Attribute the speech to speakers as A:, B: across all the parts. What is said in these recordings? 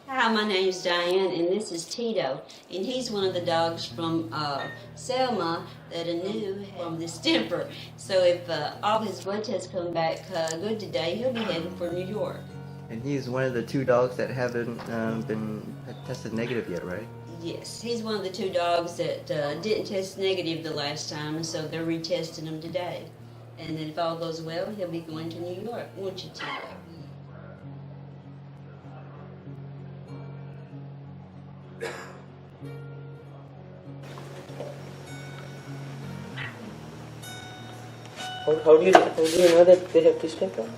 A: Hi, my name is Diane, and this is Tito, and he's one of the dogs from Selma that I knew from Distemper. So if all his blood tests come back good today, he'll be heading for New York.
B: And he's one of the 2 dogs that haven't been tested negative yet, right?
A: Yes, he's one of the 2 dogs that didn't test negative the last time, and so they're retesting him today. And then if all goes well, he'll be going to New York, won't you, Tito?
C: How do you know that they have distemper?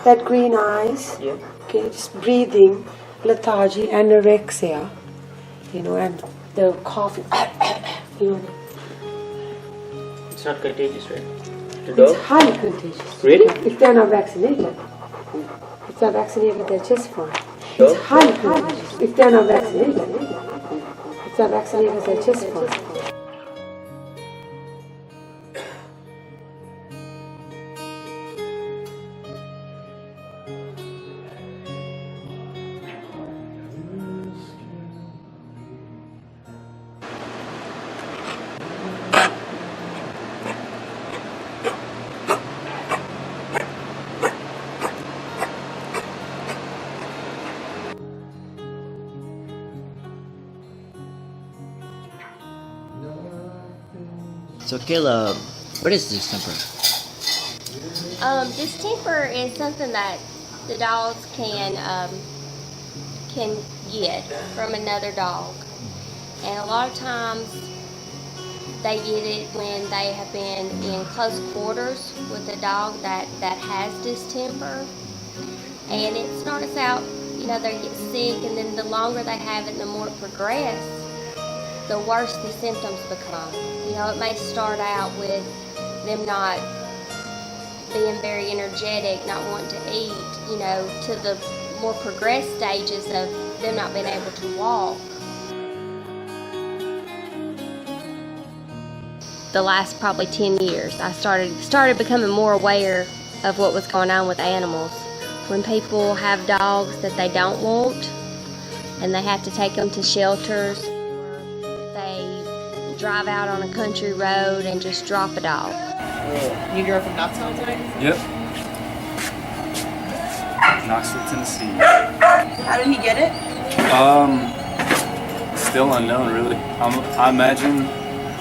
D: That green eyes,
C: Yeah.
D: okay, just breathing, lethargy, anorexia, and the coughing,
C: It's not contagious, right? The
D: It's
C: dog?
D: highly contagious.
C: Really?
D: If they're not vaccinated. If they're vaccinated, they're just fine.
C: Dog?
D: It's highly contagious. If they're not vaccinated. If they're vaccinated, they're just fine.
B: So Kayla, what is distemper?
E: Distemper is something that the dogs can get from another dog, and a lot of times they get it when they have been in close quarters with a dog that has distemper, and it starts out, they get sick, and then the longer they have it, the more it progresses, the worse the symptoms become. It may start out with them not being very energetic, not wanting to eat, to the more progressed stages of them not being able to walk. The last probably 10 years, I started becoming more aware of what was going on with animals. When people have dogs that they don't want, and they have to take them to shelters, they drive out on a country road and just drop a dog.
F: You grew up in Knoxville, right?
G: Yep. Knoxville, Tennessee.
F: How did he get it?
G: Still unknown, really. I imagine.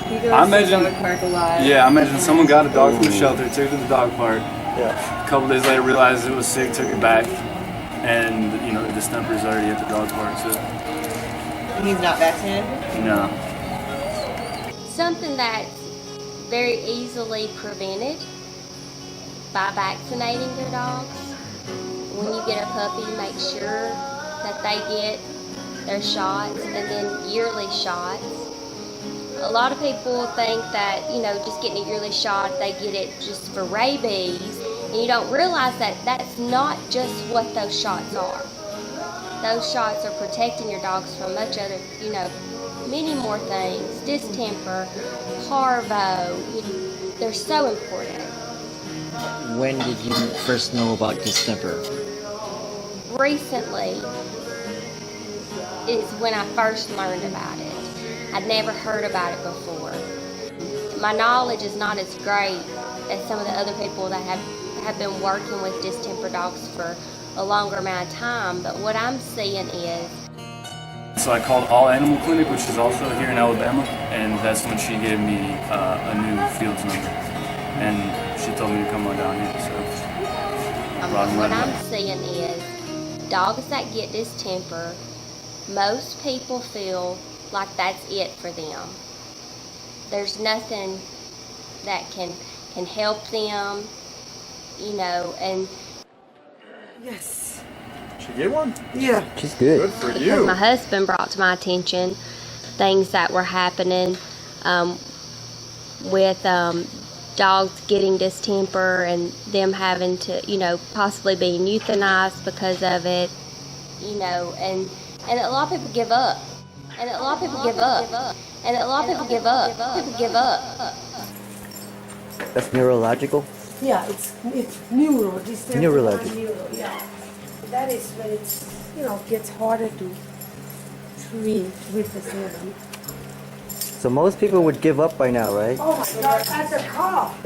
F: He goes
G: I imagine.
F: to the dog park a lot.
G: Yeah, I imagine someone got a dog from the shelter, took it to the dog park.
C: Yeah.
G: A couple days later, realized it was sick, took it back, and the distemper's already at the dog park. So
F: And he's not vaccinated?
G: no.
E: Something that's very easily prevented by vaccinating your dogs. When you get a puppy, make sure that they get their shots, and then yearly shots. A lot of people think that, just getting a yearly shot, they get it just for rabies, and you don't realize that that's not just what those shots are. Those shots are protecting your dogs from much other, many more things. Distemper, parvo, they're so important.
B: When did you first know about distemper?
E: Recently is when I first learned about it. I'd never heard about it before. My knowledge is not as great as some of the other people that have been working with distemper dogs for a longer amount of time, but what I'm seeing is...
G: So I called All Animal Clinic, which is also here in Alabama, and that's when she gave me a new Fields number, and she told me to come on down here. So
E: what I'm seeing is dogs that get distemper, most people feel like that's it for them. There's nothing that can help them, and...
D: Yes.
H: Did you get one?
D: Yeah.
B: She's good.
H: Good for
E: because
H: you.
E: my husband brought to my attention things that were happening with dogs getting distemper and them having to, possibly being euthanized because of it, and a lot of people give up. And a lot of people give up. And a lot of people give up. People give up.
B: That's neurological?
D: Yeah, it's neuro.
B: Neurological.
D: Neuro, yeah. That is when it's, gets harder to treat with the serum.
B: So most people would give up by now, right?
D: Oh my God, that's a cough.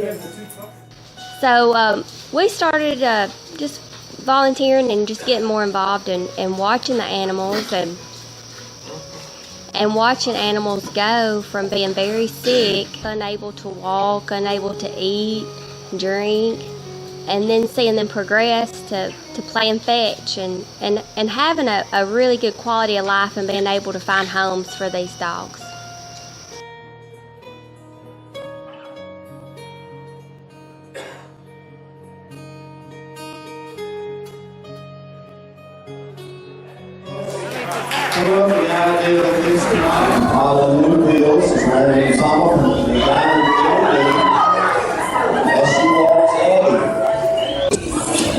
E: So we started just volunteering and just getting more involved and watching the animals and watching animals go from being very sick, unable to walk, unable to eat, drink, and then seeing them progress to playing fetch and having a really good quality of life and being able to find homes for these dogs.
H: Well, the idea of this tonight, all the new wheels is wearing some of the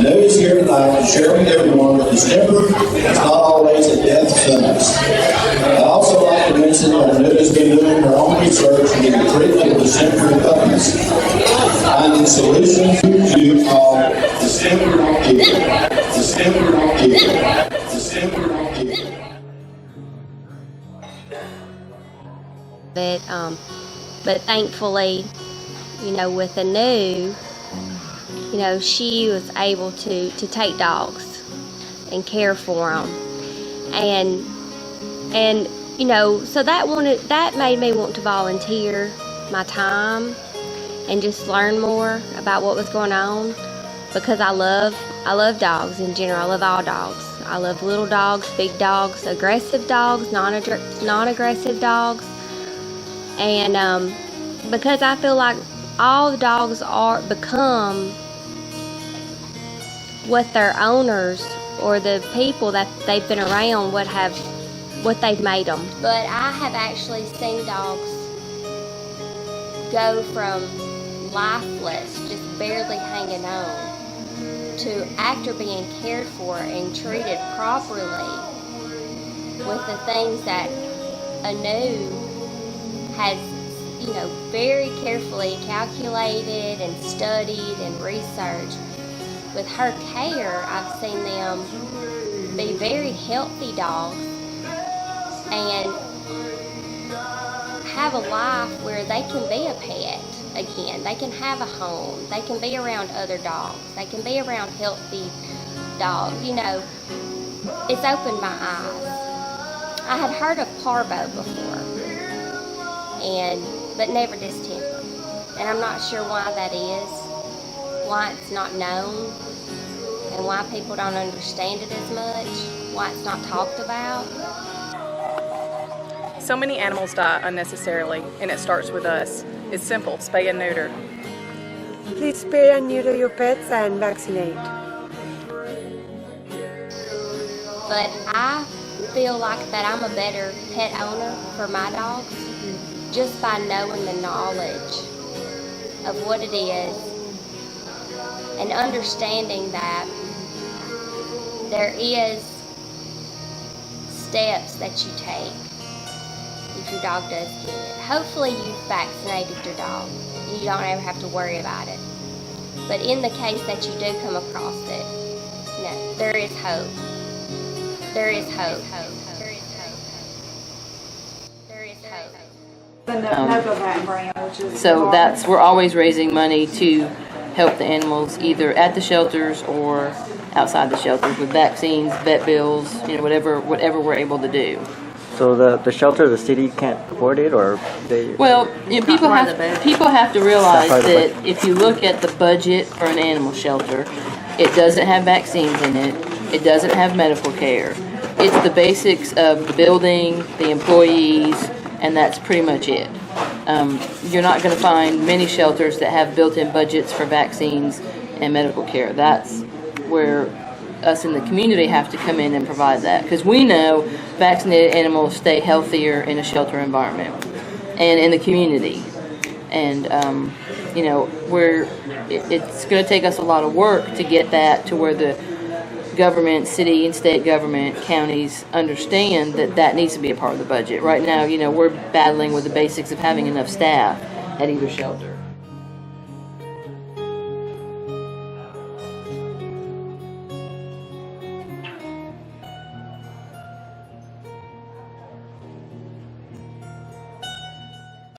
H: Notice here tonight, sharing everyone that Distemper is not always a death sentence. I'd also like to mention that Nude has been doing her own research into the treatment of Distemper puppies, finding solutions to call Distemper don't give it. Distemper don't give it. Distemper don't give it.
E: But thankfully, with the new, she was able to take dogs and care for them, and so that made me want to volunteer my time and just learn more about what was going on, because I love dogs in general. I love all dogs. I love little dogs, big dogs, aggressive dogs, non-aggressive dogs. And because I feel like all the dogs become what their owners or the people that they've been around what they've made them. But I have actually seen dogs go from lifeless, just barely hanging on, to after being cared for and treated properly with the things that Anu has, very carefully calculated and studied and researched. With her care, I've seen them be very healthy dogs and have a life where they can be a pet again. They can have a home. They can be around other dogs. They can be around healthy dogs. It's opened my eyes. I had heard of parvo before, but never distemper. And I'm not sure why that is, why it's not known, and why people don't understand it as much, why it's not talked about.
I: So many animals die unnecessarily, and it starts with us. It's simple, spay and neuter.
D: Please spay and neuter your pets and vaccinate.
E: But I feel like that I'm a better pet owner for my dogs just by knowing the knowledge of what it is and understanding that there is steps that you take if your dog does get it. Hopefully you've vaccinated your dog. You don't ever have to worry about it. But in the case that you do come across it, there is hope. There is hope. There is hope. There is hope.
F: So we're always raising money to help the animals either at the shelters or outside the shelters with vaccines, vet bills, whatever we're able to do.
B: So the shelter, the city can't afford it, or they?
F: Well, people have to realize that if you look at the budget for an animal shelter, it doesn't have vaccines in it. It doesn't have medical care. It's the basics of the building, the employees, and that's pretty much it. You're not going to find many shelters that have built-in budgets for vaccines and medical care. That's where us in the community have to come in and provide that, because we know vaccinated animals stay healthier in a shelter environment and in the community. And it's going to take us a lot of work to get that to where the government, city and state government, counties understand that needs to be a part of the budget. Right now, we're battling with the basics of having enough staff at either shelter.